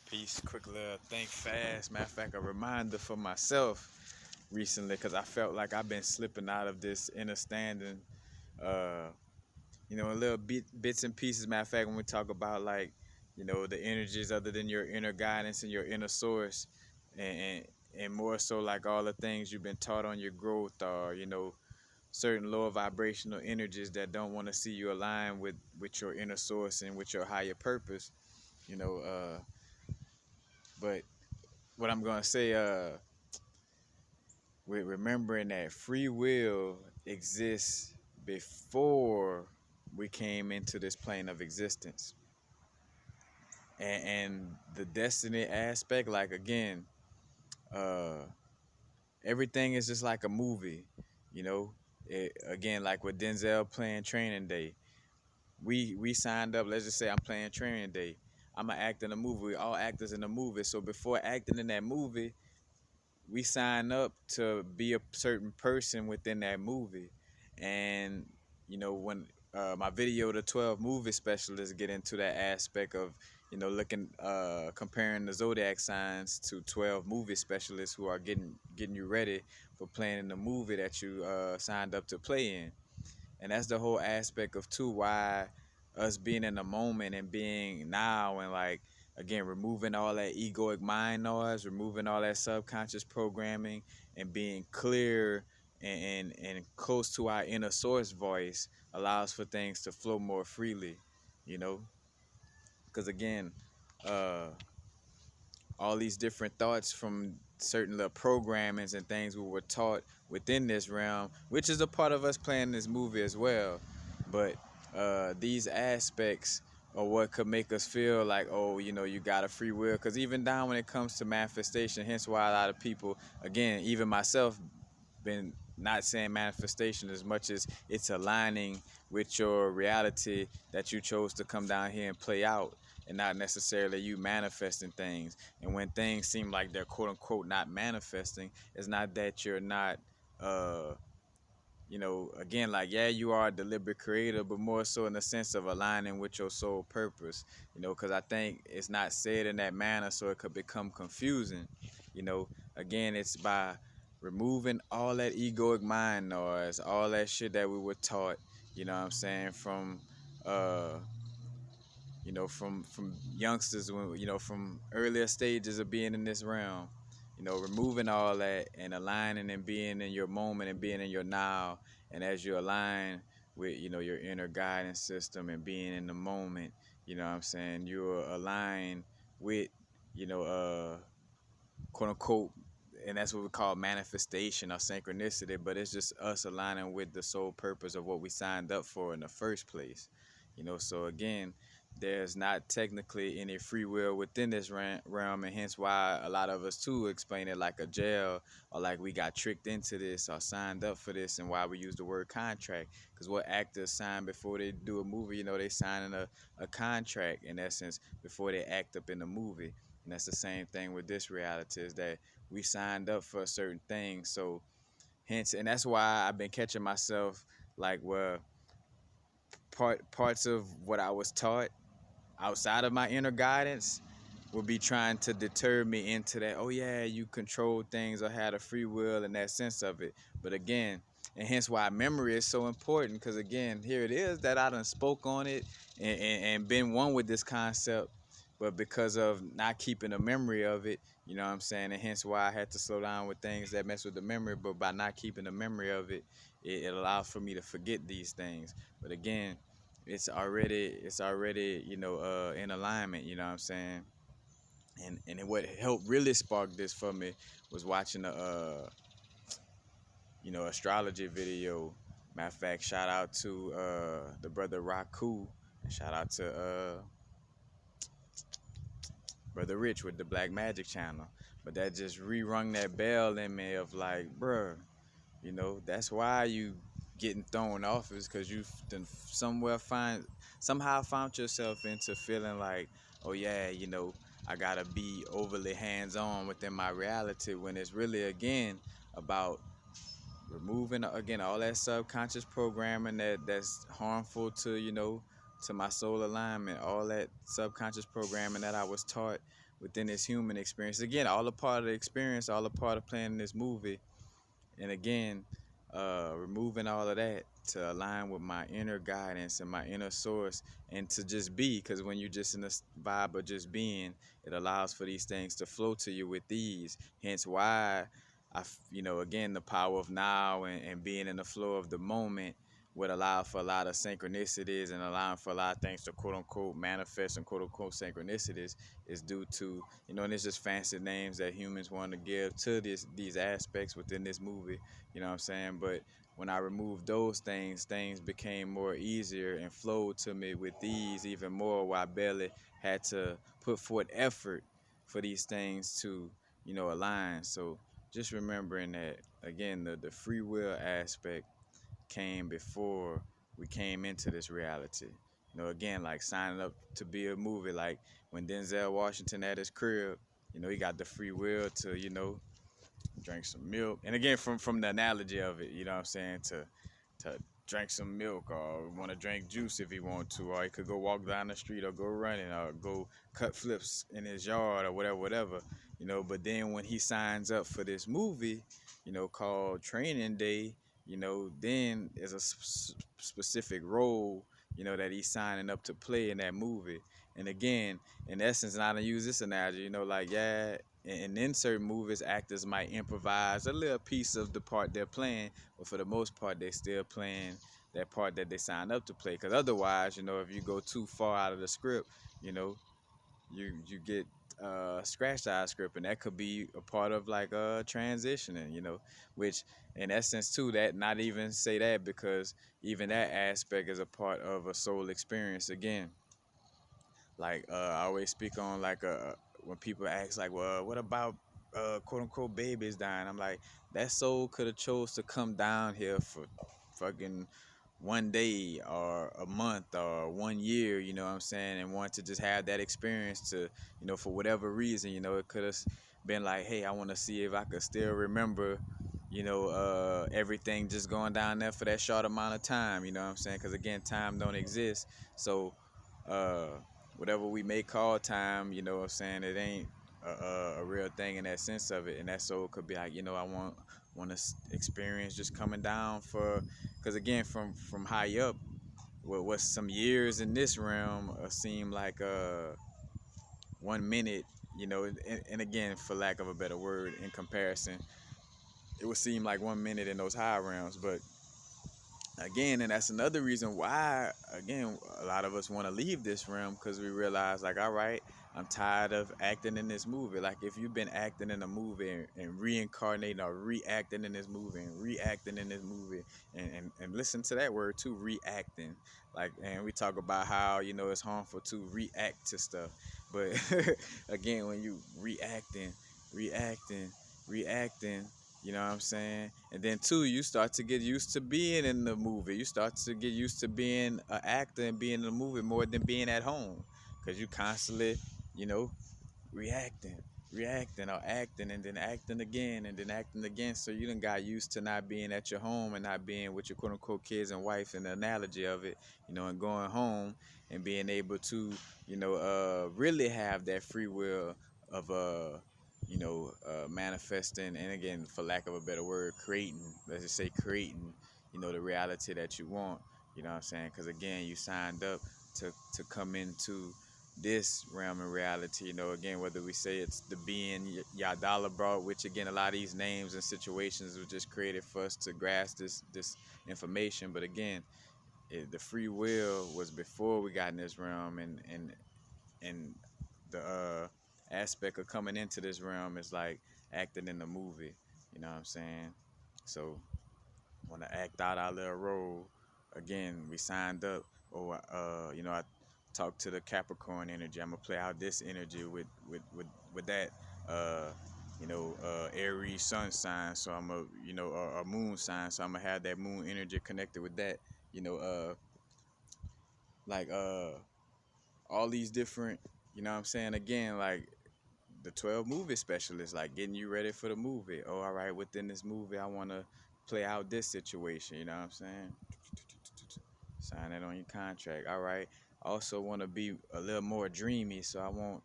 Peace, quick little think fast. Matter of fact, a reminder for myself recently because I felt like I've been slipping out of this understanding. Uh, a little bits and pieces. Matter of fact, when we talk about like, the energies other than your inner guidance and your inner source, and and more so like all the things you've been taught on your growth, or certain lower vibrational energies that don't want to see you align with your inner source and with your higher purpose. You know, but what I'm gonna say, with remembering that free will exists before we came into this plane of existence, and the destiny aspect, like again, uh, everything is just like a movie, you know. Again, like with Denzel playing Training Day, we signed up. Let's just say I'm playing Training Day. I'm an actor in a movie. We all actors in a movie. So before acting in that movie, we sign up to be a certain person within that movie. And when my video, the 12 movie specialists, get into that aspect of looking, comparing the zodiac signs to 12 movie specialists who are getting you ready for playing in the movie that you signed up to play in. And that's the whole aspect of too why us being in the moment and being now, and like again, removing all that egoic mind noise, removing all that subconscious programming, and being clear and close to our inner source voice allows for things to flow more freely, you know. Because again, uh all these different thoughts from certain little programmings and things we were taught within this realm, which is a part of us playing this movie as well. But these aspects are what could make us feel like, oh, you got a free will. Because even down when it comes to manifestation, hence why a lot of people, again, even myself, been not saying manifestation as much as it's aligning with your reality that you chose to come down here and play out, and not necessarily you manifesting things. And when things seem like they're quote unquote not manifesting, it's not that you're not uh again, like, yeah, you are a deliberate creator, but more so in the sense of aligning with your soul purpose, because I think it's not said in that manner, so it could become confusing. Again, it's by removing all that egoic mind noise, all that shit that we were taught, what I'm saying, from uh from youngsters, when from earlier stages of being in this realm, removing all that and aligning and being in your moment and being in your now. And as you align with your inner guidance system and being in the moment, what I'm saying, you're aligned with quote unquote, and that's what we call manifestation or synchronicity, but it's just us aligning with the sole purpose of what we signed up for in the first place. So again, there's not technically any free will within this realm, and hence why a lot of us too explain it like a jail, or like we got tricked into this or signed up for this, and why we use the word contract. Because what actors sign before they do a movie, they signing a contract in essence before they act up in the movie. And that's the same thing with this reality, is that we signed up for a certain thing. So hence, and that's why I've been catching myself like, where parts of what I was taught outside of my inner guidance would be trying to deter me into that, oh yeah, you control things or had a free will in that sense of it. But again, and hence why memory is so important, because again, here it is that I done spoke on it and been one with this concept, but because of not keeping a memory of it, what I'm saying, and hence why I had to slow down with things that mess with the memory. But by not keeping a memory of it, it allows for me to forget these things. But again, it's already in alignment, what I'm saying. And what helped really spark this for me was watching a astrology video. Matter of fact, shout out to the brother Raku, and shout out to brother Rich with the Black Magic channel. But that just re-rung that bell in me of like, bruh, that's why you getting thrown off, is because you done somehow found yourself into feeling like, oh yeah, I gotta be overly hands-on within my reality, when it's really again about removing again all that subconscious programming that's harmful to to my soul alignment, all that subconscious programming that I was taught within this human experience. Again, all a part of the experience, all a part of playing this movie. And again, removing all of that to align with my inner guidance and my inner source, and to just be. Because when you're just in this vibe of just being, it allows for these things to flow to you with ease. Hence why again, the power of now, and being in the flow of the moment would allow for a lot of synchronicities, and allowing for a lot of things to quote unquote manifest, and quote unquote synchronicities is due to, and it's just fancy names that humans want to give to these aspects within this movie. You know what I'm saying? But when I removed those things, things became more easier and flowed to me with ease even more, where I barely had to put forth effort for these things to, align. So just remembering that, again, the free will aspect came before we came into this reality. Again, like signing up to be a movie, like when Denzel Washington at his crib, he got the free will to, drink some milk. And again, from the analogy of it, you know what I'm saying, to drink some milk, or want to drink juice if he want to, or he could go walk down the street, or go running, or go cut flips in his yard, or whatever. But then when he signs up for this movie, called Training Day, then is a specific role, that he's signing up to play in that movie. And again, in essence, and I don't use this analogy, like, yeah, in certain movies, actors might improvise a little piece of the part they're playing, but for the most part, they're still playing that part that they signed up to play. Because otherwise, if you go too far out of the script, you know, you get scratched out of script, and that could be a part of like transitioning, which in essence too, that not even say that, because even that aspect is a part of a soul experience again. Like I always speak on like when people ask like, well, what about quote unquote babies dying? I'm like, that soul could have chose to come down here for fucking one day or a month or 1 year, you know what I'm saying, and want to just have that experience to, for whatever reason, it could have been like, hey, I want to see if I could still remember, everything just going down there for that short amount of time, you know what I'm saying? Because again, time don't exist. So uh, whatever we may call time, you know what I'm saying, it ain't a real thing in that sense of it. And that soul could be like, I want to experience just coming down for, because again, from high up, what's some years in this realm seem like 1 minute, and again, for lack of a better word, in comparison, it would seem like 1 minute in those high realms. But again, and that's another reason why, again, a lot of us want to leave this realm, because we realize like, all right, I'm tired of acting in this movie. Like if you've been acting in a movie, and reincarnating, or reacting in this movie, and reacting in this movie, and listen to that word too, reacting. Like, and we talk about how, it's harmful to react to stuff, but again, when you reacting, reacting, you know what I'm saying? And then two, you start to get used to being in the movie. You start to get used to being an actor and being in the movie more than being at home. Because you constantly, you know, reacting, reacting, or acting, and then acting again, and then acting again. So you done got used to not being at your home, and not being with your quote unquote kids and wife, and the analogy of it, and going home and being able to, really have that free will of manifesting, and again, for lack of a better word, creating. Let's just say creating, the reality that you want. You know what I'm saying? Because again, you signed up to come into this realm of reality. Again, whether we say it's the being Yadala brought, which again, a lot of these names and situations were just created for us to grasp this information. But again, the free will was before we got in this realm, and the aspect of coming into this realm is like acting in the movie. You know what I'm saying? So want to act out our little role. Again, we signed up, or I talked to the Capricorn energy. I'm gonna play out this energy with that. Uh, Aries sun sign. So I'm a moon sign. So I'm gonna have that moon energy connected with that. You know, uh, like all these different. You know what I'm saying? Again, like the 12 movie specialists, like getting you ready for the movie. Oh, all right, within this movie, I want to play out this situation. You know what I'm saying? Sign that on your contract. All right. I also want to be a little more dreamy, so I want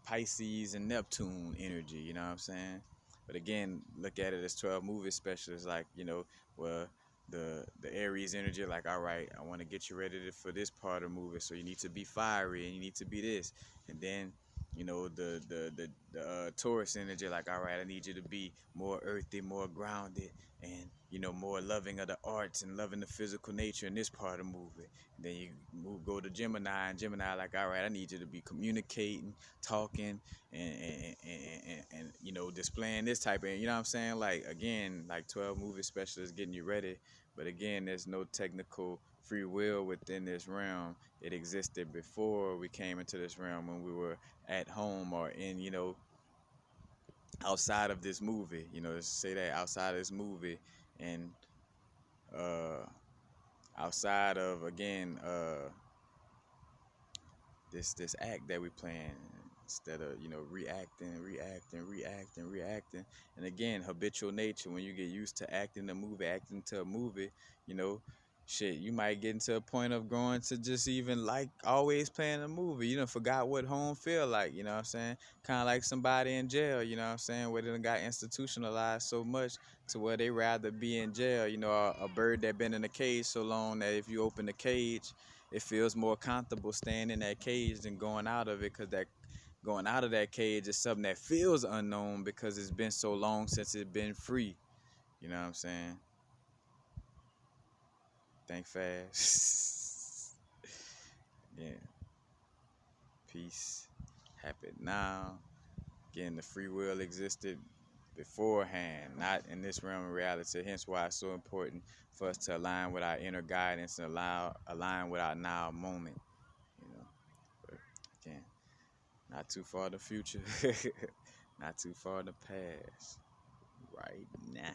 Pisces and Neptune energy, you know what I'm saying? But again, look at it as 12 movie specialists, like, well, the Aries energy, like, all right, I want to get you ready for this part of the movie, so you need to be fiery and you need to be this. And then, the Taurus energy, like, all right, I need you to be more earthy, more grounded, and, more loving of the arts and loving the physical nature in this part of the movie. And then you go to Gemini, and Gemini, like, all right, I need you to be communicating, talking, and displaying this type of, what I'm saying, like, again, like 12 movie specialists getting you ready. But again, there's no technical free will within this realm. It existed before we came into this realm, when we were at home or in, outside of this movie, let's say that, outside of this movie. And uh outside of, again, this act that we playing, instead of, reacting. And again, habitual nature, when you get used to acting to a movie, you know shit, you might get into a point of growing to just even like always playing a movie. You know, forgot what home feel like, you know what I'm saying? Kind of like somebody in jail, you know what I'm saying, where they done got institutionalized so much to where they rather be in jail. A bird that been in a cage so long that if you open the cage, it feels more comfortable staying in that cage than going out of it, because that going out of that cage is something that feels unknown because it's been so long since it's been free. You know what I'm saying? Think fast. Yeah. Peace. Happen now. Again, the free will existed beforehand, not in this realm of reality. Hence why it's so important for us to align with our inner guidance and align with our now moment. You know. But again, not too far in the future, not too far in the past. Right now.